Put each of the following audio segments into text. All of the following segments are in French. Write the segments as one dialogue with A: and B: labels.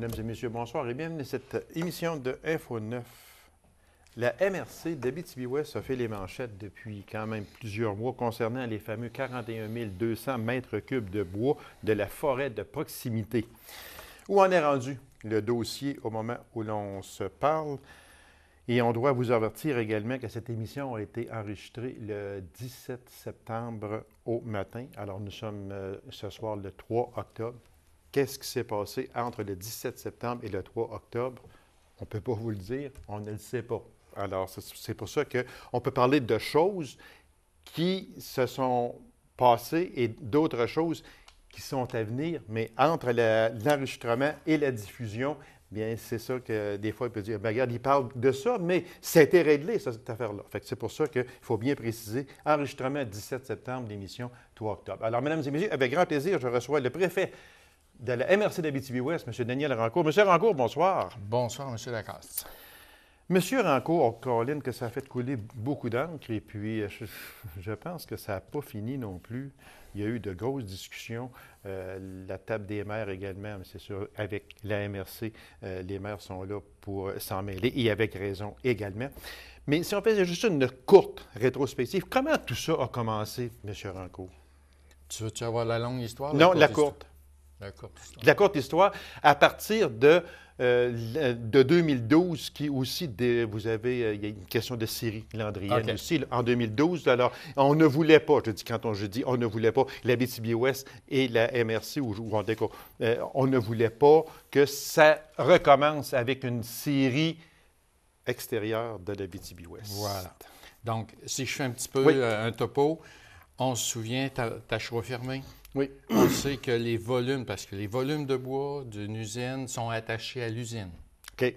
A: Mesdames et messieurs, bonsoir et bienvenue à cette émission de Info 9. La MRC d'Abitibi-Ouest a fait les manchettes depuis quand même plusieurs mois concernant les fameux 41 200 mètres cubes de bois de la forêt de proximité. Où en est rendu le dossier au moment où l'on se parle? Et on doit vous avertir également que cette émission a été enregistrée le 17 septembre au matin. Alors nous sommes ce soir le 3 octobre. Qu'est-ce qui s'est passé entre le 17 septembre et le 3 octobre? On ne peut pas vous le dire, on ne le sait pas. Alors, c'est pour ça qu'on peut parler de choses qui se sont passées et d'autres choses qui sont à venir, mais entre l'enregistrement et la diffusion, bien, c'est ça que des fois, il peut dire, bien, regarde, il parle de ça, mais ça a été réglé, cette affaire-là. Fait que c'est pour ça qu'il faut bien préciser, enregistrement 17 septembre, l'émission 3 octobre. Alors, mesdames et messieurs, avec grand plaisir, je reçois le préfet de la MRC d'Abitibi-Ouest, M. Daniel Rancourt. M. Rancourt, bonsoir.
B: Bonsoir, M. Lacasse.
A: M. Rancourt, Colin, que ça a fait couler beaucoup d'encre et puis je pense que ça n'a pas fini non plus. Il y a eu de grosses discussions. La table des maires également, c'est sûr, avec la MRC, les maires sont là pour s'en mêler et avec raison également. Mais si on faisait juste une courte rétrospective, comment tout ça a commencé, M. Rancourt?
B: Tu veux-tu avoir la longue histoire?
A: Non, la courte.
B: La courte histoire.
A: La courte histoire, à partir de 2012, qui aussi, vous avez, il y a une question de série landrienne aussi, là, en 2012. Alors, on ne voulait pas, je dis on ne voulait pas, l'Abitibi-Ouest et la MRC, on ne voulait pas que ça recommence avec une série extérieure de l'Abitibi-Ouest.
B: Voilà. Donc, si je fais un petit peu un topo, on se souvient, Taschereau fermé.
A: Oui.
B: On sait que les volumes, parce que les volumes de bois d'une usine sont attachés à l'usine.
A: OK.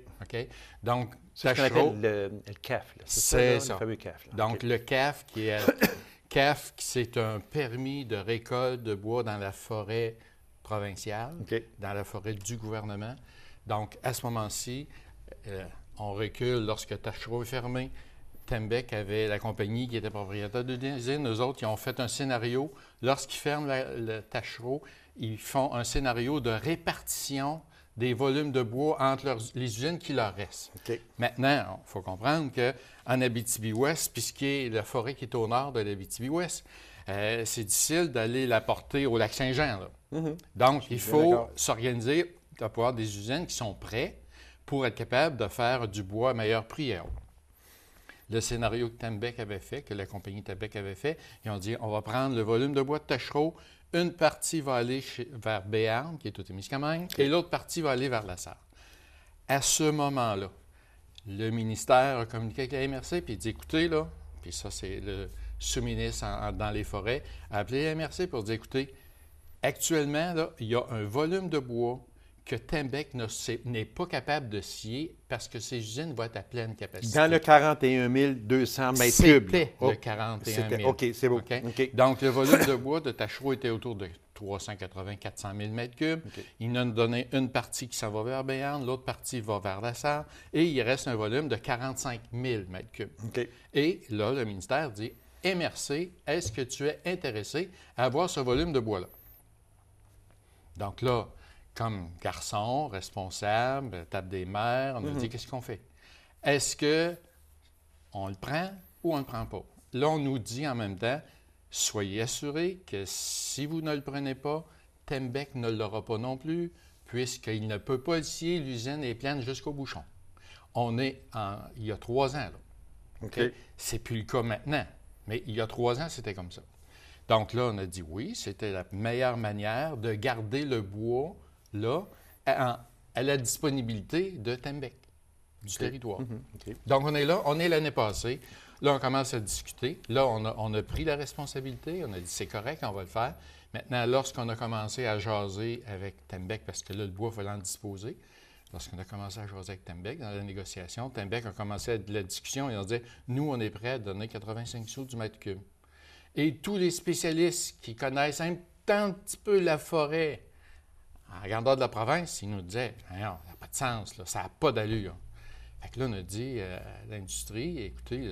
B: Donc,
A: c'est ce qu'on appelle le CAF.
B: C'est ça.
A: Le fameux CAF. Là.
B: Donc, le CAF, CAF, c'est un permis de récolte de bois dans la forêt provinciale, dans la forêt du gouvernement. Donc, à ce moment-ci, on recule lorsque Taschereau est fermé. Tembec avait la compagnie qui était propriétaire de l'usine. Eux autres, ils ont fait un scénario. Lorsqu'ils ferment le Taschereau, ils font un scénario de répartition des volumes de bois entre les usines qui leur restent. Maintenant, il faut comprendre qu'en Abitibi-Ouest, puisqu'il la forêt qui est au nord de l'Abitibi-Ouest, c'est difficile d'aller la porter au lac Saint-Jean. Donc, il faut s'organiser pour avoir des usines qui sont prêtes pour être capables de faire du bois à meilleur prix. Le scénario que Tembec avait fait, que la compagnie Tembec avait fait, ils ont dit on va prendre le volume de bois de Taschereau, une partie va aller vers Béarn, qui est au Témiscamingue, et l'autre partie va aller vers la Sarre. À ce moment-là, le ministère a communiqué avec la MRC, puis il dit écoutez, là, puis ça, c'est le sous-ministre dans les forêts, a appelé la MRC pour dire écoutez, actuellement, là, il y a un volume de bois que Tembec n'est pas capable de scier parce que ses usines vont être à pleine capacité.
A: Dans le 41 200 mètres cubes.
B: C'était le 41 000.
A: OK, c'est beau.
B: Donc, le volume de bois de Taschereau était autour de 380-400 000 mètres cubes. Il nous a donné une partie qui s'en va vers Béarn, l'autre partie va vers la Sarre, et il reste un volume de 45 000 mètres cubes. Et là, le ministère dit « MRC, est-ce que tu es intéressé à avoir ce volume de bois-là? » Donc là, comme garçon, responsable, table des maires, on a dit qu'est-ce qu'on fait? Est-ce qu'on le prend ou on ne le prend pas? Là, on nous dit en même temps, soyez assurés que si vous ne le prenez pas, Tembec ne l'aura pas non plus, puisqu'il ne peut pas le scier, l'usine est pleine jusqu'au bouchon. On est il y a 3 ans, là. C'est plus le cas maintenant, mais il y a 3 ans, c'était comme ça. Donc là, on a dit oui, c'était la meilleure manière de garder le bois là, à la disponibilité de Tembec, du territoire. Donc, on est là, on est l'année passée. Là, on commence à discuter. Là, on a pris la responsabilité. On a dit, c'est correct, on va le faire. Maintenant, lorsqu'on a commencé à jaser avec Tembec, parce que là, le bois, il fallait en disposer, lorsqu'on a commencé à jaser avec Tembec dans la négociation, Tembec a commencé la discussion et on dit, nous, on est prêts à donner 85 sous du mètre cube. Et tous les spécialistes qui connaissent un petit peu la forêt, en grandeur de la province, ils nous disaient « Non, ça n'a pas de sens, là, ça n'a pas d'allure. » Fait que là, on a dit à l'industrie, écoutez,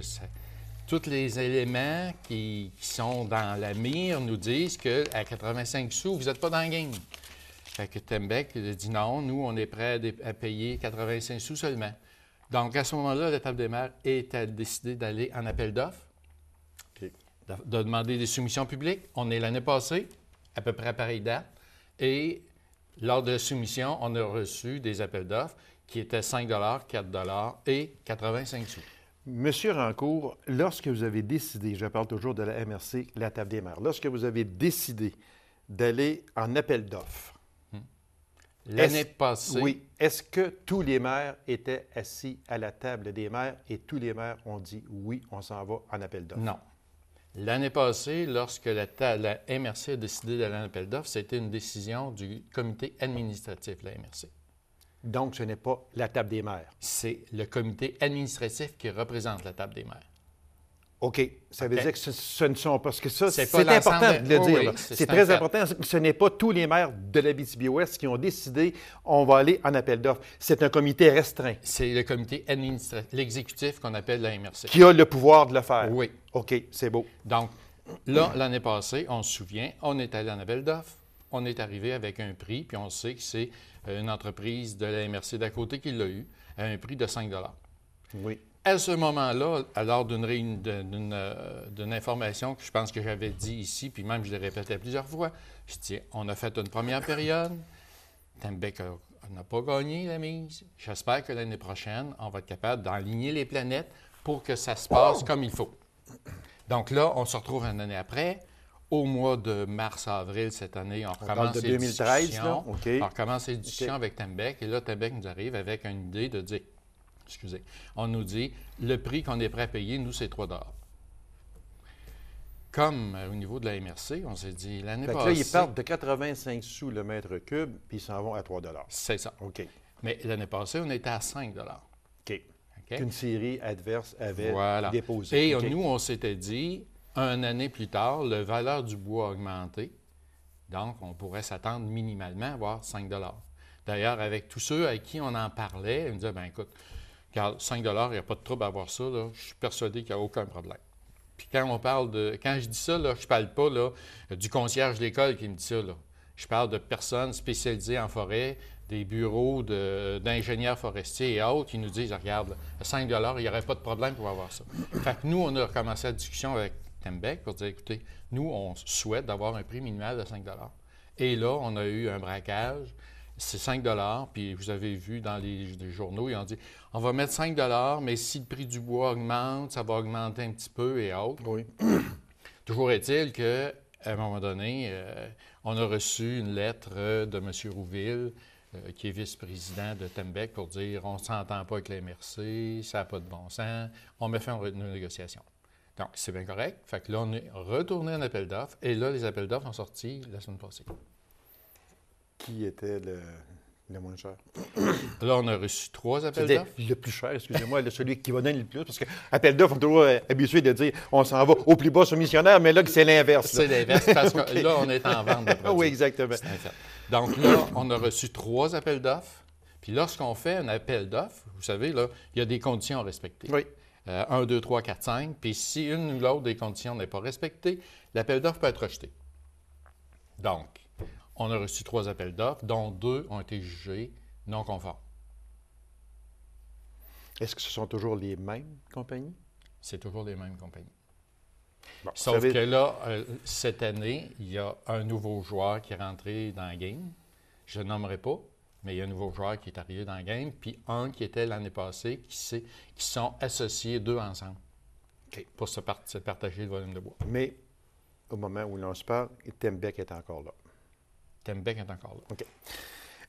B: tous les éléments qui sont dans la mire nous disent qu'à 85 sous, vous n'êtes pas dans le game. Fait que Tembec il a dit non, nous, on est prêt à payer 85 sous seulement. Donc, à ce moment-là, la Table des maires a décidé d'aller en appel d'offres,
A: OK.
B: de demander des soumissions publiques. On est l'année passée, à peu près à pareille date, et lors de la soumission, on a reçu des appels d'offres qui étaient 5 4 et 85 sous.
A: Monsieur Rancourt, lorsque vous avez décidé, je parle toujours de la MRC, la Table des maires, lorsque vous avez décidé d'aller en appel d'offres,
B: L'année passée,
A: oui, est-ce que tous les maires étaient assis à la table des maires et tous les maires ont dit oui, on s'en va en appel d'offres?
B: non. L'année passée, lorsque la MRC a décidé d'aller en appel d'offres, c'était une décision du comité administratif de la MRC.
A: Donc, ce n'est pas la Table des maires.
B: C'est le comité administratif qui représente la Table des maires.
A: OK. Ça veut dire que ce ne sont pas... Parce que ça,
B: C'est
A: c'est
B: pas
A: important
B: l'ensemble
A: de le dire.
B: oui,
A: là.
B: c'est
A: C'est
B: un
A: très
B: fait.
A: important. Ce n'est pas tous les maires de l'Abitibi-Ouest qui ont décidé on va aller en appel d'offres. C'est un comité restreint
B: C'est le comité administratif, l'exécutif qu'on appelle la MRC.
A: qui a le pouvoir de le faire.
B: Oui.
A: OK, c'est beau.
B: Donc, là, l'année passée, on se souvient, on est allé en appel d'offres, on est arrivé avec un prix, puis on sait que c'est une entreprise de la MRC d'à côté qui l'a eu, à un prix de 5
A: Oui.
B: À ce moment-là, lors d'une information que je pense que j'avais dit ici, puis même je l'ai répété plusieurs fois, je dis, on a fait une première période, Tembec n'a pas gagné la mise. J'espère que l'année prochaine, on va être capable d'aligner les planètes pour que ça se passe comme il faut. Donc là, on se retrouve une année après. Au mois de mars-avril cette année, on recommence
A: de
B: les
A: 2013,
B: discussions.
A: là? OK.
B: On recommence les discussions avec Tembec. Et là, Tembec nous arrive avec une idée de dire, on nous dit, le prix qu'on est prêt à payer, nous, c'est 3 $. Comme au niveau de la MRC, on s'est dit, l'année
A: Fait que
B: passée...
A: là, ils partent de 85 sous le mètre cube, puis ils s'en vont à 3 $.
B: C'est ça.
A: OK.
B: Mais l'année passée, on était à 5 $.
A: OK.
B: OK?
A: Qu'une série adverse avait
B: Voilà.
A: déposé.
B: Et
A: OK.
B: nous, on s'était dit, une année plus tard, la valeur du bois a augmenté. Donc, on pourrait s'attendre minimalement à avoir 5 $. D'ailleurs, avec tous ceux à qui on en parlait, ils me disaient, bien écoute, regarde, 5 $, il n'y a pas de trouble à avoir ça, là. Je suis persuadé qu'il n'y a aucun problème. Puis quand on parle de... Quand je dis ça, là, je ne parle pas là, du concierge de l'école qui me dit ça, là. Je parle de personnes spécialisées en forêt, des bureaux d'ingénieurs forestiers et autres qui nous disent, regarde, à 5 $, il n'y aurait pas de problème pour avoir ça. Fait que nous, on a recommencé la discussion avec Tembec pour dire, écoutez, nous, on souhaite d'avoir un prix minimal de 5 $. Et là, on a eu un braquage. C'est 5 $, puis vous avez vu dans les journaux, ils ont dit, on va mettre 5 $, mais si le prix du bois augmente, ça va augmenter un petit peu et autres.
A: Oui.
B: Toujours est-il qu'à un moment donné, on a reçu une lettre de M. Rouville, qui est vice-président de Tembec, pour dire, on ne s'entend pas avec la MRC, ça n'a pas de bon sens, on met fin aux négociations. Donc, c'est bien correct. Fait que là, on est retourné en appel d'offres, et là, les appels d'offres sont sortis la semaine passée.
A: Qui était le moins cher?
B: Là, on a reçu 3 appels
A: C'était
B: d'offres.
A: le plus cher, excusez-moi, celui qui va donner le plus, parce que appel d'offres, on est toujours habitué de dire on s'en va au plus bas soumissionnaire, mais là, c'est l'inverse. là.
B: C'est l'inverse, parce que là, on est en vente de produits.
A: Oui, exactement.
B: C'est un fait. Donc là, on a reçu 3 appels d'offres. Puis lorsqu'on fait un appel d'offres, vous savez, là, il y a des conditions à respecter.
A: Oui.
B: 1, 2, 3, 4, 5. Puis si une ou l'autre des conditions n'est pas respectée, l'appel d'offres peut être rejeté. Donc, on a reçu 3 appels d'offres, dont 2 ont été jugés non conformes.
A: Est-ce que ce sont toujours les mêmes compagnies?
B: C'est toujours les mêmes compagnies.
A: Bon,
B: Sauf
A: vous savez-
B: que là, cette année, il y a un nouveau joueur qui est rentré dans la game. Je ne nommerai pas, mais il y a un nouveau joueur qui est arrivé dans la game, puis un qui était l'année passée, qui sont associés 2 ensemble pour se partager le volume de bois.
A: Mais au moment où l'on se parle, Tembec est encore là.
B: Tembec est encore là.
A: OK.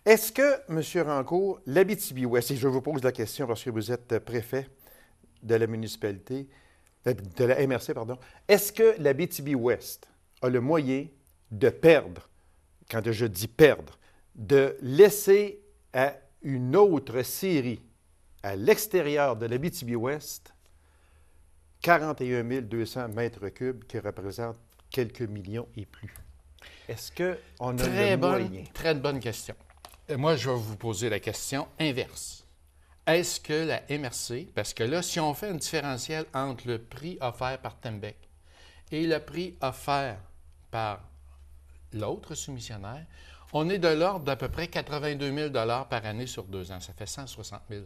A: Est-ce que, M. Rancourt, l'Abitibi-Ouest, et je vous pose la question parce que vous êtes préfet de la municipalité, de la MRC, pardon, est-ce que l'Abitibi-Ouest a le moyen de perdre, quand je dis perdre, de laisser à une autre série à l'extérieur de l'Abitibi-Ouest 41 200 mètres cubes qui représentent quelques millions et plus? Est-ce qu'on a le moyen?
B: Très bonne question. Moi, je vais vous poser la question inverse. Est-ce que la MRC, parce que là, si on fait un différentiel entre le prix offert par Tembec et le prix offert par l'autre soumissionnaire, On est de l'ordre d'à peu près 82 000 par année sur 2 ans. Ça fait 160 000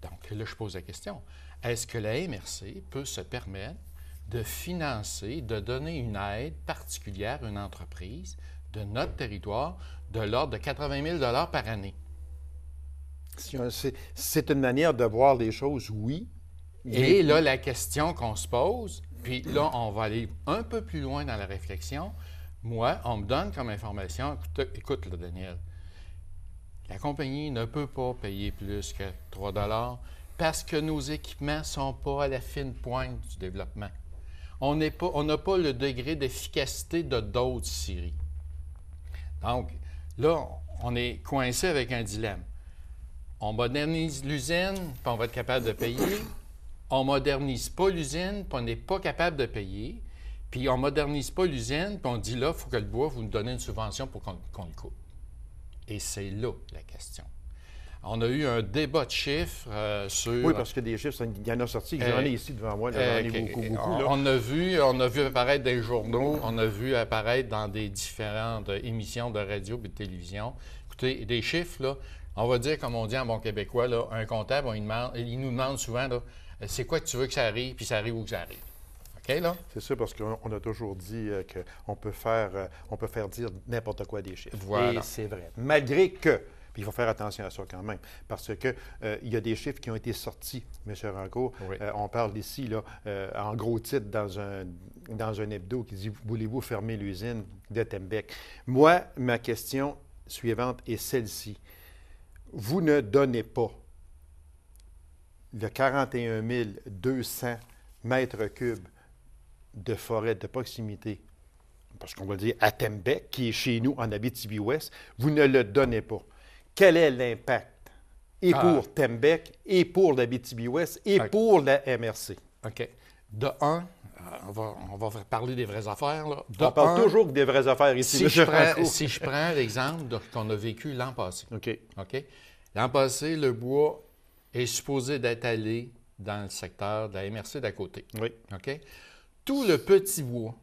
B: Donc là, je pose la question. Est-ce que la MRC peut se permettre de financer, de donner une aide particulière à une entreprise de notre territoire de l'ordre de 80 000 par année?
A: C'est une manière de voir les choses, oui.
B: Et là, la question qu'on se pose, puis là, on va aller un peu plus loin dans la réflexion. Moi, on me donne comme information, écoute là, Daniel, la compagnie ne peut pas payer plus que 3 parce que nos équipements ne sont pas à la fine pointe du développement. On n'a pas le degré d'efficacité de d'autres scieries. Donc, là, on est coincé avec un dilemme. On modernise l'usine, puis on va être capable de payer. On ne modernise pas l'usine, puis on n'est pas capable de payer. Puis on ne modernise pas l'usine, puis on dit là, il faut que le bois, vous nous donnez une subvention pour qu'on le coupe. Et c'est là la question. On a eu un débat de chiffres sur...
A: Oui, parce que des chiffres, il y en a sorti. J'en ai ici devant moi. J'en ai beaucoup. Là.
B: On a vu apparaître dans les journaux, on a vu apparaître dans des différentes émissions de radio et de télévision. Écoutez, des chiffres, là, on va dire, comme on dit en bon québécois, là, un comptable, il nous demande souvent, là, c'est quoi que tu veux que ça arrive, puis ça arrive où que ça arrive. OK, là?
A: C'est ça, parce qu'on a toujours dit qu'on peut faire dire n'importe quoi des chiffres.
B: Voilà.
A: Et c'est vrai. Malgré que... Puis il faut faire attention à ça quand même, parce que il y a des chiffres qui ont été sortis, M. Rancourt.
B: Oui.
A: On parle ici, là, en gros titre, dans un hebdo qui dit « Voulez-vous fermer l'usine de Tembec? » Moi, ma question suivante est celle-ci. Vous ne donnez pas le 41 200 mètres cubes de forêt de proximité, parce qu'on va dire à Tembec, qui est chez nous en Abitibi-Ouest, vous ne le donnez pas. Quel est l'impact? Et pour Tembec, et pour l'Abitibi-Ouest, et pour la MRC.
B: OK. De un, on va parler des vraies affaires. Là.
A: On parle toujours des vraies affaires ici.
B: Si je prends l'exemple qu'on a vécu l'an passé.
A: OK.
B: L'an passé, le bois est supposé d'être allé dans le secteur de la MRC d'à côté.
A: Oui.
B: OK? Tout le petit bois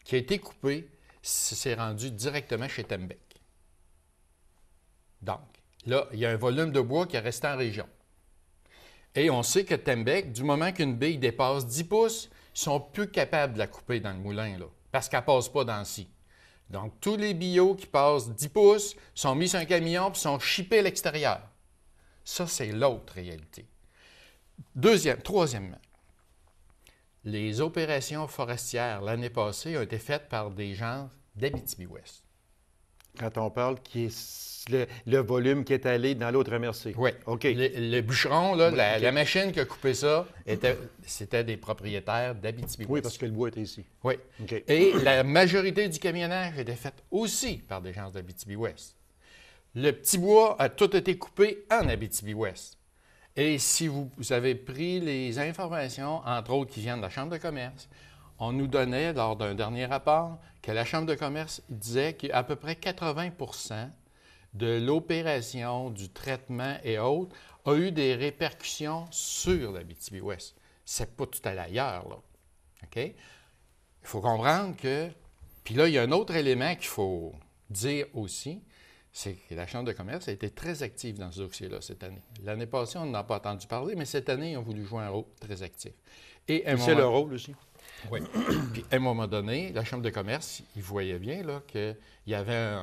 B: qui a été coupé s'est rendu directement chez Tembec. Donc, là, il y a un volume de bois qui est resté en région. Et on sait que Tembec, du moment qu'une bille dépasse 10 pouces, ils sont plus capables de la couper dans le moulin, là, parce qu'elle ne passe pas dans le scie. Donc, tous les billots qui passent 10 pouces sont mis sur un camion et sont chippés à l'extérieur. Ça, c'est l'autre réalité. Troisièmement, les opérations forestières l'année passée ont été faites par des gens d'Abitibi-Ouest.
A: Quand on parle qui est le volume qui est allé dans l'autre MRC.
B: Oui.
A: OK.
B: Le bûcheron, là,
A: Oui,
B: la machine qui a coupé ça, c'était des propriétaires d'Abitibi-Ouest.
A: Oui, parce que le bois était ici.
B: Oui.
A: OK.
B: Et la majorité du camionnage était faite aussi par des gens d'Abitibi-Ouest. Le petit bois a tout été coupé en Abitibi-Ouest. Et si vous avez pris les informations, entre autres qui viennent de la Chambre de commerce, on nous donnait, lors d'un dernier rapport, que la Chambre de commerce disait qu'à peu près 80 de l'opération, du traitement et autres, a eu des répercussions sur l'Abitibi-Ouest. C'est pas tout à l'ailleurs, là. OK? Il faut comprendre que... Puis là, il y a un autre élément qu'il faut dire aussi, c'est que la Chambre de commerce a été très active dans ce dossier-là cette année. L'année passée, on n'en a pas entendu parler, mais cette année, ils ont voulu jouer un rôle très actif.
A: Et c'est le rôle aussi.
B: Oui. Puis, à un moment donné, la Chambre de commerce, ils voyaient bien qu'il y avait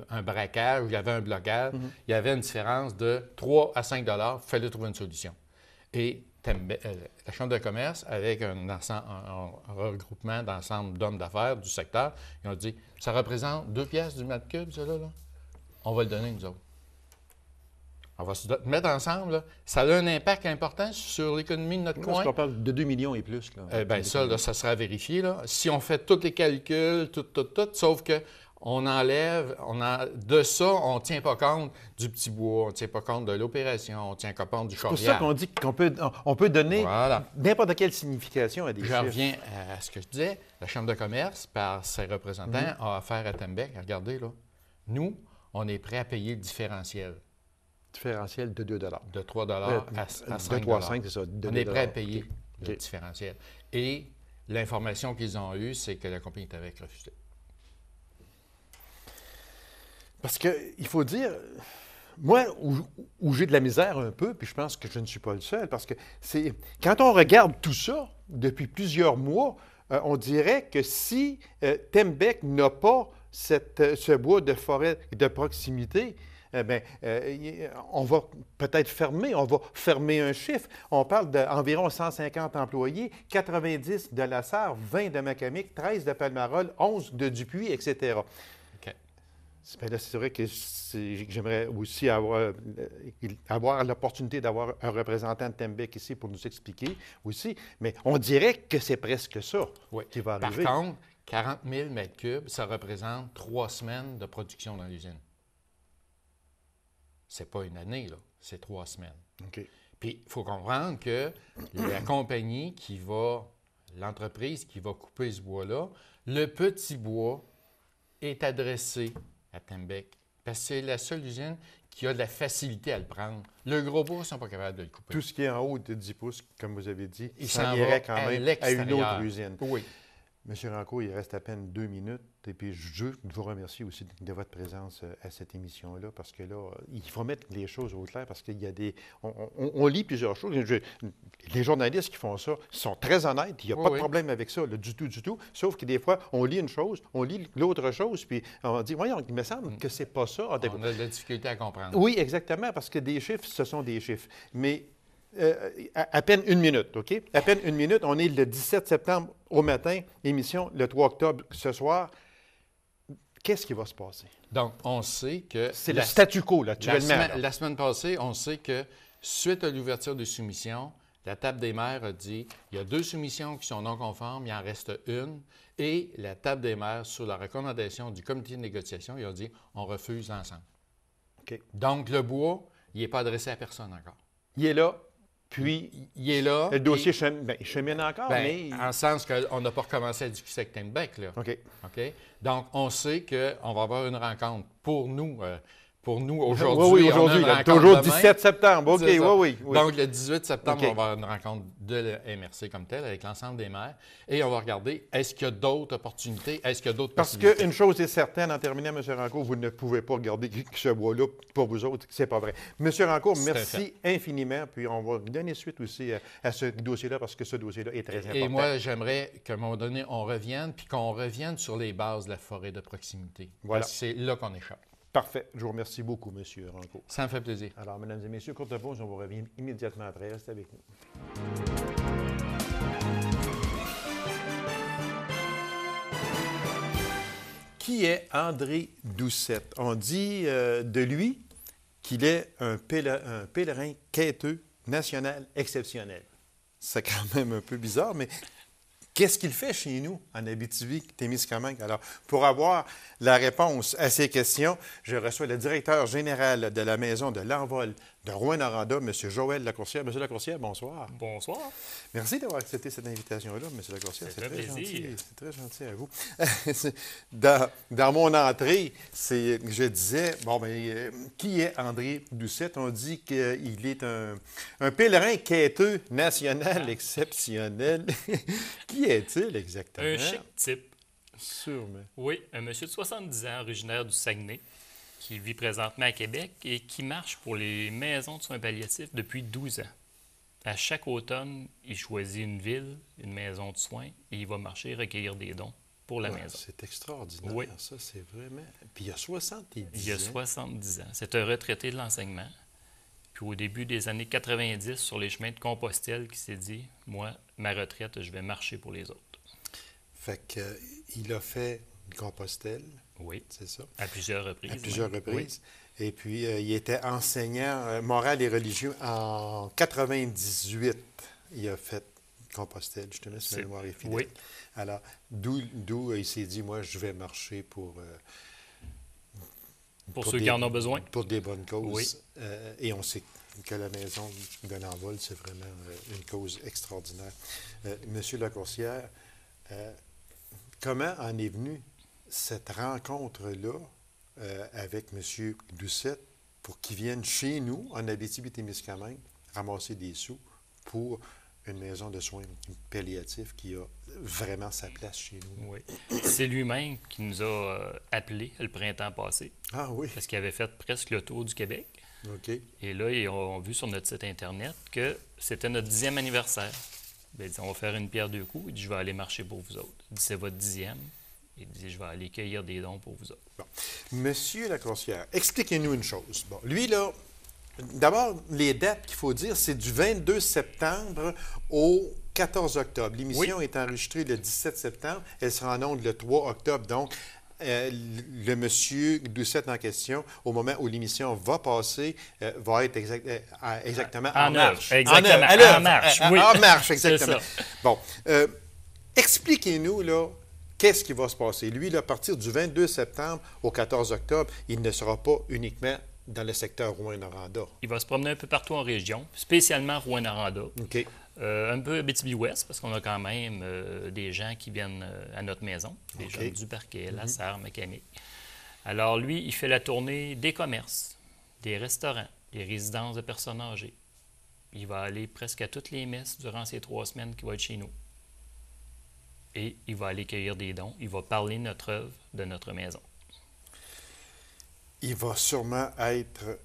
B: un braquage, il y avait un blocage, il y avait une différence de 3 à 5 $. Il fallait trouver une solution. Et la Chambre de commerce, avec un regroupement d'ensemble d'hommes d'affaires du secteur, ils ont dit, ça représente 2 piastres du mètre cube, ça, là. On va le donner, nous autres. On va se mettre ensemble. Là. Ça a un impact important sur l'économie de notre coin.
A: Parce qu'on parle de 2 millions et plus.
B: Bien, ça, là, ça sera vérifié. Là. Si on fait tous les calculs, tout, sauf que de ça, on ne tient pas compte du petit bois, on ne tient pas compte de l'opération, on ne tient pas compte du chorière.
A: C'est pour ça qu'on dit qu'on peut donner n'importe quelle signification à des chiffres.
B: Je reviens à ce que je disais. La Chambre de commerce, par ses représentants, a affaire à Tembec. Regardez, là. Nous, on est prêt à payer le différentiel.
A: Différentiel de 2 $.
B: De 3 à 5
A: $. 3,5 c'est ça.
B: On est prêt à payer le différentiel. Et l'information qu'ils ont eue, c'est que la compagnie avait refusé.
A: Parce qu'il faut dire, moi, où j'ai de la misère un peu, puis je pense que je ne suis pas le seul, parce que c'est quand on regarde tout ça depuis plusieurs mois, on dirait que si Tembec n'a pas ce bois de forêt de proximité, on va peut-être fermer, on va fermer un chiffre. On parle d'environ 150 employés, 90 de La Sarre, 20 de Macamic, 13 de Palmarol, 11 de Dupuis, etc. Bien là, c'est vrai que j'aimerais aussi avoir l'opportunité d'avoir un représentant de Tembec ici pour nous expliquer aussi, mais on dirait que c'est presque ça qui va arriver.
B: Par contre, 40 000 mètres cubes, ça représente 3 semaines de production dans l'usine. C'est pas une année, là, c'est 3 semaines.
A: OK.
B: Puis, il faut comprendre que la compagnie l'entreprise qui va couper ce bois-là, le petit bois est adressé à Tembec, parce que c'est la seule usine qui a de la facilité à le prendre. Le gros bois, ils ne sont pas capables de le couper.
A: Tout ce qui est en haut de 10 pouces, comme vous avez dit,
B: il
A: s'en irait quand même à une autre usine.
B: Oui.
A: Monsieur Rancourt, il reste à peine 2 minutes. Et puis, je vous remercie aussi de votre présence à cette émission-là, parce que là, il faut mettre les choses au clair, parce qu'il y a des... On lit plusieurs choses. Les journalistes qui font ça sont très honnêtes. Il n'y a pas de problème avec ça, là, du tout. Sauf que des fois, on lit une chose, on lit l'autre chose, puis on dit, voyons, il me semble que c'est pas ça.
B: On a de la difficulté à comprendre.
A: Oui, exactement, parce que des chiffres, ce sont des chiffres. Mais à peine 1 minute, OK? À peine 1 minute. On est le 17 septembre au matin, émission le 3 octobre ce soir. Qu'est-ce qui va se passer?
B: Donc, on sait que...
A: C'est le statu quo, là, actuellement.
B: La semaine passée, on sait que suite à l'ouverture des soumissions, la Table des maires a dit il y a 2 soumissions qui sont non conformes, il en reste une. Et la Table des maires, sur la recommandation du comité de négociation, il a dit on refuse l'ensemble.
A: OK.
B: Donc, le bois, il n'est pas adressé à personne encore.
A: Il est là. Puis,
B: il est là.
A: Le dossier chemine encore, mais...
B: En sens qu'on n'a pas recommencé à discuter avec Tembec, là.
A: OK.
B: Donc, on sait qu'on va avoir une rencontre pour nous aujourd'hui.
A: Oui, aujourd'hui. Toujours 17 septembre. OK, oui.
B: Donc, le 18 septembre, on va avoir une rencontre de la MRC comme telle avec l'ensemble des maires et on va regarder est-ce qu'il y a d'autres opportunités, est-ce qu'il y a d'autres possibilités.
A: Parce qu'une chose est certaine, en terminant, M. Rancourt, vous ne pouvez pas regarder ce bois-là pour vous autres, c'est pas vrai. M. Rancourt, merci infiniment, puis on va donner suite aussi à ce dossier-là parce que ce dossier-là est très important.
B: Et moi, j'aimerais qu'à un moment donné, on revienne, puis qu'on revienne sur les bases de la forêt de proximité.
A: Voilà.
B: Parce que c'est là qu'on échappe.
A: Parfait. Je vous remercie beaucoup, M. Rancourt.
B: Ça me fait plaisir.
A: Alors, mesdames et messieurs, courte pause, on vous revient immédiatement après. Restez avec nous. Qui est André Doucette? On dit de lui qu'il est un pèlerin quêteux national exceptionnel. C'est quand même un peu bizarre, mais qu'est-ce qu'il fait chez nous, en Abitibi-Témiscamingue? Alors, pour avoir la réponse à ces questions, je reçois le directeur général de la Maison de l'Envol de Rouyn-Noranda, M. Joël Lacourcière. M. Lacourcière, bonsoir.
C: Bonsoir.
A: Merci d'avoir accepté cette invitation-là, M. Lacourcière. C'est très gentil. C'est très gentil à vous. Dans mon entrée, je disais, qui est André Doucette? On dit qu'il est un pèlerin quêteux national exceptionnel. Qui est-il exactement?
C: Un chic type.
A: Sûrement.
C: Oui, un monsieur de 70 ans, originaire du Saguenay, qui vit présentement à Québec et qui marche pour les maisons de soins palliatifs depuis 12 ans. À chaque automne, il choisit une ville, une maison de soins, et il va marcher recueillir des dons pour la maison.
A: C'est extraordinaire,
C: oui.
A: Ça, c'est vraiment... Puis il y a 70 ans.
C: Il y a 70 ans. C'est un retraité de l'enseignement. Puis au début des années 90, sur les chemins de Compostelle, qui s'est dit, moi, ma retraite, je vais marcher pour les autres.
A: Fait qu'il a fait Compostelle.
C: Oui.
A: C'est ça?
C: À plusieurs reprises.
A: À plusieurs reprises.
C: Oui.
A: Et puis, il était enseignant moral et religieux en 98. Il a fait Compostelle, justement, si ma mémoire est fidèle.
C: Oui.
A: Alors, d'où il s'est dit, moi, je vais marcher pour
C: ceux qui en ont besoin.
A: Pour des bonnes causes.
C: Oui.
A: Et on sait que la Maison de l'Envol, c'est vraiment une cause extraordinaire. Monsieur Lacourcière, comment en est venue cette rencontre-là avec M. Doucette pour qu'il vienne chez nous, en Abitibi-Témiscamingue, ramasser des sous pour une maison de soins palliatifs qui a vraiment sa place chez nous.
C: Oui. C'est lui-même qui nous a appelés le printemps passé.
A: Ah oui?
C: Parce qu'il avait fait presque le tour du Québec.
A: OK.
C: Et là, ils ont vu sur notre site Internet que c'était notre 10e anniversaire. Bien, il dit, on va faire une pierre deux coups. Il dit, je vais aller marcher pour vous autres. Il dit, c'est votre 10e. Il dit, je vais aller cueillir des dons pour vous autres.
A: Bon. Monsieur Laconcière, expliquez-nous une chose. Bon, lui, là, d'abord, les dates qu'il faut dire, c'est du 22 septembre au 14 octobre. L'émission est enregistrée le 17 septembre. Elle sera en ondes le 3 octobre. Donc, le monsieur Doucette en question, au moment où l'émission va passer, va être exactement en marche.
C: Exactement. En marche, oui.
A: En marche, exactement.
C: C'est ça.
A: Bon. Expliquez-nous, là, qu'est-ce qui va se passer? Lui, là, à partir du 22 septembre au 14 octobre, il ne sera pas uniquement dans le secteur Rouyn-Noranda.
C: Il va se promener un peu partout en région, spécialement Rouyn-Noranda.
A: OK.
C: Un peu Abitibi-Ouest, parce qu'on a quand même des gens qui viennent à notre maison, des gens du Parquet, La Sarre, Macamé. Alors lui, il fait la tournée des commerces, des restaurants, des résidences de personnes âgées. Il va aller presque à toutes les messes durant ces 3 semaines qu'il va être chez nous. Et il va aller cueillir des dons. Il va parler notre œuvre de notre maison.
A: Il va sûrement être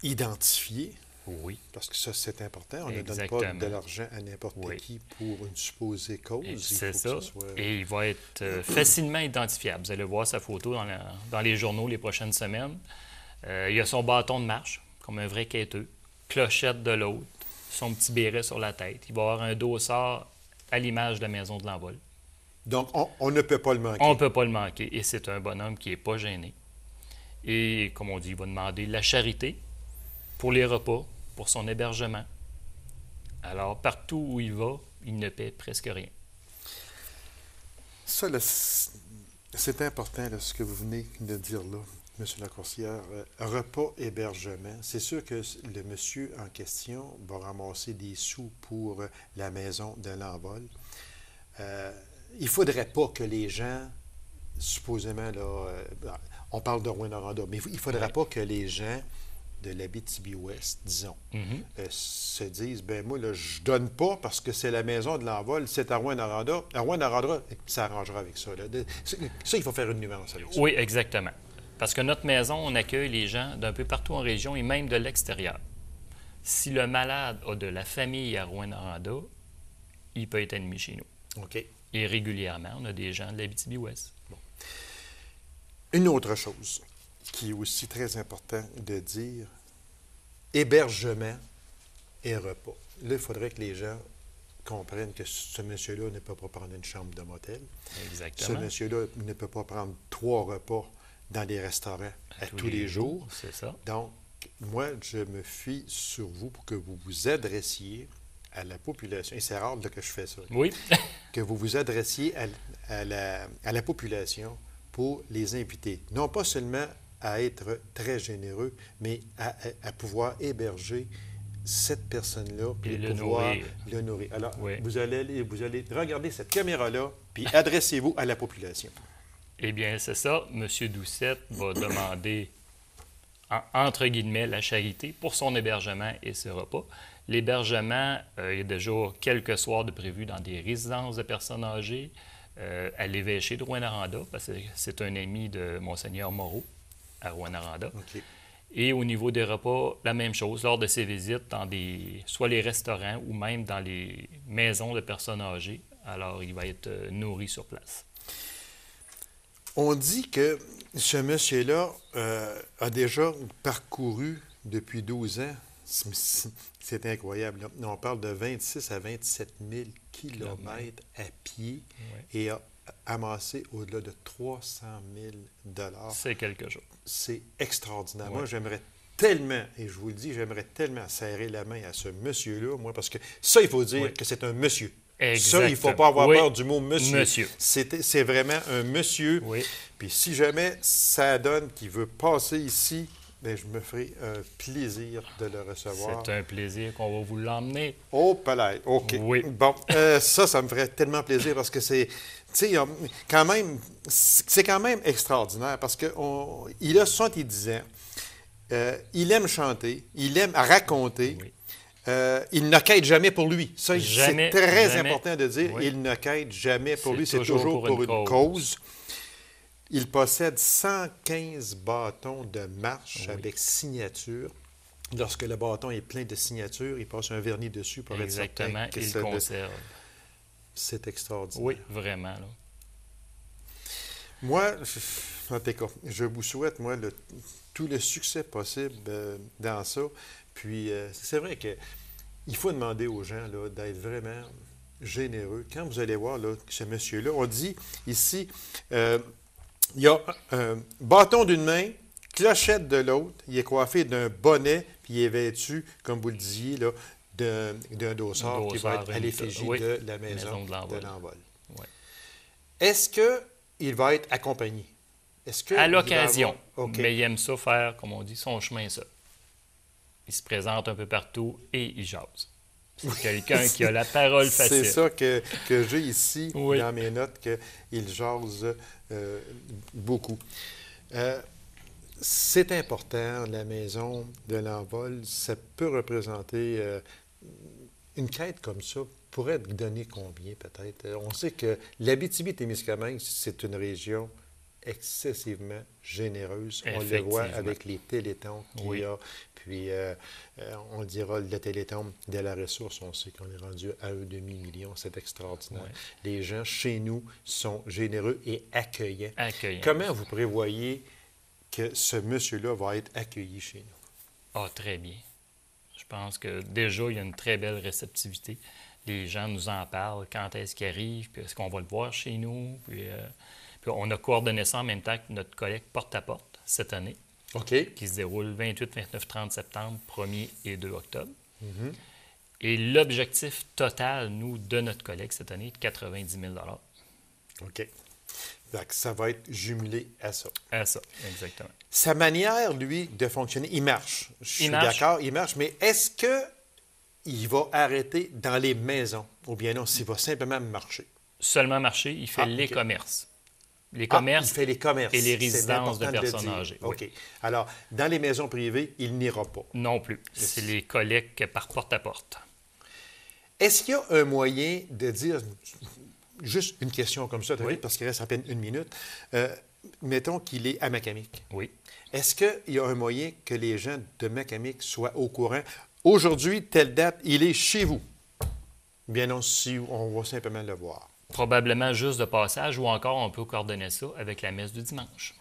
A: identifié.
C: Oui.
A: Parce que ça, c'est important. On ne donne
C: Exactement.
A: pas de l'argent à n'importe qui pour une supposée cause.
C: C'est ça.
A: Que ce soit...
C: Et il va être facilement identifiable. Vous allez voir sa photo dans les journaux les prochaines semaines. Il a son bâton de marche, comme un vrai quêteux, clochette de l'autre, son petit béret sur la tête. Il va avoir un dossard à l'image de la Maison de l'Envol.
A: Donc, on ne peut pas le manquer.
C: On ne peut pas le manquer. Et c'est un bonhomme qui n'est pas gêné. Et, comme on dit, il va demander la charité pour les repas, pour son hébergement. Alors, partout où il va, il ne paie presque rien.
A: Ça, là, c'est important, là, ce que vous venez de dire là, M. Lacourcière. Repas, hébergement. C'est sûr que le monsieur en question va ramasser des sous pour la maison de l'envol. Il ne faudrait pas que les gens, supposément, là, on parle de Rouyn-Noranda, mais il ne faudrait pas que les gens de l'Abitibi-Ouest, disons, se disent, ben moi, là, je donne pas parce que c'est la maison de l'envol, c'est à Rouyn-Noranda. À Rouyn-Noranda, ça arrangera avec ça. Là. Ça, il faut faire une nuance avec ça.
C: Oui, exactement. Parce que notre maison, on accueille les gens d'un peu partout en région et même de l'extérieur. Si le malade a de la famille à Rouyn-Noranda, il peut être admis chez nous.
A: OK.
C: Et régulièrement, on a des gens de l'Abitibi-Ouest.
A: Bon. Une autre chose qui est aussi très important de dire, hébergement et repas. Là, il faudrait que les gens comprennent que ce monsieur-là ne peut pas prendre une chambre de motel.
C: Exactement.
A: Ce monsieur-là ne peut pas prendre 3 repas dans des restaurants à tous les jours.
C: C'est ça.
A: Donc, moi, je me fie sur vous pour que vous vous adressiez à la population. Et c'est rare là, que je fais ça.
C: Oui.
A: Que vous vous adressiez à la population pour les inviter. Non pas seulement à être très généreux, mais à pouvoir héberger cette personne-là puis pouvoir le nourrir. Alors, vous allez regarder cette caméra-là puis adressez-vous à la population.
C: Eh bien, c'est ça. M. Doucette va demander, entre guillemets, la charité pour son hébergement et ses repas. L'hébergement, il y a déjà quelques soirs de prévus dans des résidences de personnes âgées, à l'évêché de Rouyn-Noranda, parce que c'est un ami de Monseigneur Moreau à Rouyn-Noranda.
A: Okay.
C: Et au niveau des repas, la même chose, lors de ses visites dans soit les restaurants ou même dans les maisons de personnes âgées. Alors, il va être nourri sur place.
A: On dit que ce monsieur-là a déjà parcouru depuis 12 ans. C'est incroyable. Là. On parle de 26 à 27 000 kilomètres à pied et a amassé au-delà de 300 000 $.
C: C'est quelque chose.
A: C'est extraordinaire.
C: Ouais.
A: Moi, j'aimerais tellement, et je vous le dis, j'aimerais tellement serrer la main à ce monsieur-là, moi, parce que ça, il faut dire que c'est un monsieur.
C: Exactement.
A: Ça, il ne faut pas avoir peur du mot monsieur.
C: Monsieur.
A: C'est vraiment un monsieur.
C: Oui.
A: Puis si jamais ça donne qu'il veut passer ici, bien, je me ferai un plaisir de le recevoir.
C: C'est un plaisir qu'on va vous l'emmener.
A: Au palais. OK.
C: Oui.
A: Bon, ça me ferait tellement plaisir parce que c'est, tu sais, quand même, c'est quand même extraordinaire parce qu'il a 70 ans. Il aime chanter, il aime raconter.
C: Oui.
A: Il ne quête jamais pour lui. Ça,
C: Jamais,
A: c'est très
C: jamais.
A: important de dire.
C: Oui.
A: Il ne quête jamais pour
C: C'est
A: lui. C'est
C: toujours
A: toujours
C: pour
A: pour
C: une
A: une cause. Il possède 115 bâtons de marche
C: Oui.
A: avec signature. Lorsque le bâton est plein de signatures, il passe un vernis dessus pour
C: Exactement,
A: être certain que
C: il
A: ça
C: conserve.
A: c'est extraordinaire.
C: Oui, vraiment. Là.
A: Moi, en tout cas, je vous souhaite, moi, tout le succès possible dans ça. Puis, c'est vrai que il faut demander aux gens là, d'être vraiment généreux. Quand vous allez voir là, ce monsieur-là, on dit ici, il y a un bâton d'une main, clochette de l'autre, il est coiffé d'un bonnet, puis il est vêtu, comme vous le disiez, là, d'un dossard qui va être à l'effigie
C: oui,
A: de la maison
C: de l'envol.
A: de l'envol.
C: Oui.
A: Est-ce qu'il va être accompagné? Est-ce que
C: À
A: il va
C: l'occasion.
A: avoir- OK.
C: Mais il aime ça faire, comme on dit, son chemin ça. Il se présente un peu partout et il jase. C'est quelqu'un qui a la parole facile.
A: C'est ça que j'ai ici
C: Oui.
A: dans mes notes, qu'il jase beaucoup. C'est important, la maison de l'envol. Ça peut représenter une quête comme ça. Pourrait donner combien peut-être? On sait que l'Abitibi-Témiscamingue, c'est une région excessivement généreuse. On le voit
C: Effectivement.
A: avec les télétons qu'il
C: Oui.
A: y a. Puis, on dira le téléthon de la ressource, on sait qu'on est rendu à 1,5 million. C'est extraordinaire.
C: Oui.
A: Les gens chez nous sont généreux et accueillants.
C: Accueillant.
A: Comment vous prévoyez que ce monsieur-là va être accueilli chez nous?
C: Ah, très bien. Je pense que déjà, il y a une très belle réceptivité. Les gens nous en parlent, quand est-ce qu'il arrive, puis est-ce qu'on va le voir chez nous. Puis on a coordonné ça en même temps que notre collecte porte-à-porte cette année,
A: OK.
C: qui se déroule 28, 29, 30 septembre, 1er et 2 octobre.
A: Mhm.
C: Et l'objectif total, nous, de notre collecte cette année, est de 90 000
A: OK. Donc, ça va être jumelé à ça.
C: à ça, exactement.
A: Sa manière, lui, de fonctionner, il marche. Je suis
C: marche.
A: d'accord, il marche, mais est-ce qu'il va arrêter dans les maisons ou bien non, s'il va simplement marcher?
C: Seulement marché, il fait
A: Ah,
C: les
A: OK.
C: commerces. Les
A: Il
C: commerces
A: fait les commerces.
C: et les
A: C'est
C: résidences de
A: important le
C: personnes
A: dire.
C: âgées.
A: OK.
C: Oui.
A: Alors, dans les maisons privées, il n'ira pas.
C: Non plus. C'est les collectes par porte-à-porte.
A: Est-ce qu'il y a un moyen de dire, juste une question comme ça,
C: Oui.
A: parce qu'il reste à peine une minute, mettons qu'il est à Macamic.
C: Oui.
A: Est-ce qu'il y a un moyen que les gens de Macamic soient au courant? Aujourd'hui, telle date, il est chez vous. Bien non, si on va simplement le voir.
C: Probablement juste de passage ou encore on peut coordonner ça avec la messe du dimanche.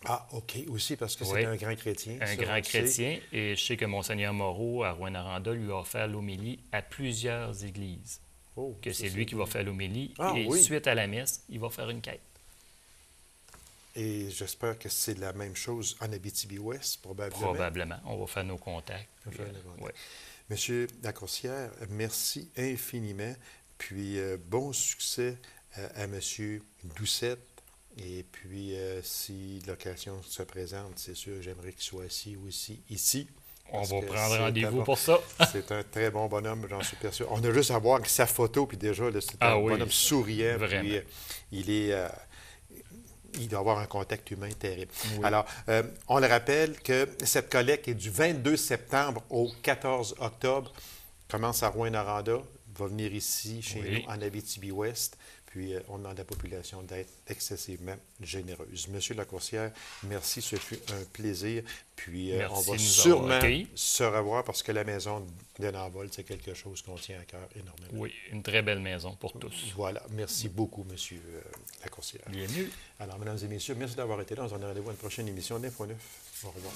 A: Ah, OK, aussi, parce que
C: Oui.
A: c'est un grand chrétien.
C: Un
A: ça, on
C: grand
A: le sait.
C: chrétien, et je sais que Monseigneur Moreau à Rouyn-Noranda lui a offert l'homélie à plusieurs églises.
A: Oh,
C: Que
A: ça,
C: c'est lui qui va faire l'homélie
A: Ah,
C: et
A: oui.
C: suite à la messe, il va faire une quête.
A: Et j'espère que c'est la même chose en Abitibi-Ouest, probablement.
C: Probablement. On va faire nos contacts.
A: On va faire nos contacts.
C: ouais.
A: Monsieur Lacourcière, merci infiniment. Puis bon succès à Monsieur Doucette. Et puis, si l'occasion se présente, c'est sûr, j'aimerais qu'il soit assis aussi ici.
C: On
A: Parce
C: va
A: que
C: prendre
A: c'est
C: rendez-vous
A: un bon-
C: pour ça.
A: C'est un très bon bonhomme, j'en suis persuadé. On a juste à voir sa photo, puis déjà, là, c'est
C: Ah
A: un
C: oui,
A: bonhomme souriant.
C: vraiment.
A: Puis, il doit avoir un contact humain terrible.
C: Oui.
A: Alors, on le rappelle que cette collecte est du 22 septembre au 14 octobre. Commence à Rouyn-Noranda, va venir ici, chez
C: Oui.
A: nous, en Abitibi-Ouest. Puis, on demande à la population d'être excessivement généreuse. Monsieur Lacourcière, merci, ce fut un plaisir. Puis,
C: Merci
A: on va
C: de nous avoir
A: sûrement
C: accueillis.
A: se revoir parce que la maison de l'envol, c'est quelque chose qu'on tient à cœur énormément.
C: Oui, une très belle maison pour tous.
A: Voilà. Merci beaucoup, Monsieur Lacourcière.
C: Bienvenue.
A: Alors, mesdames et messieurs, merci d'avoir été là. On se donne rendez-vous à une prochaine émission d'Info 9. Au revoir.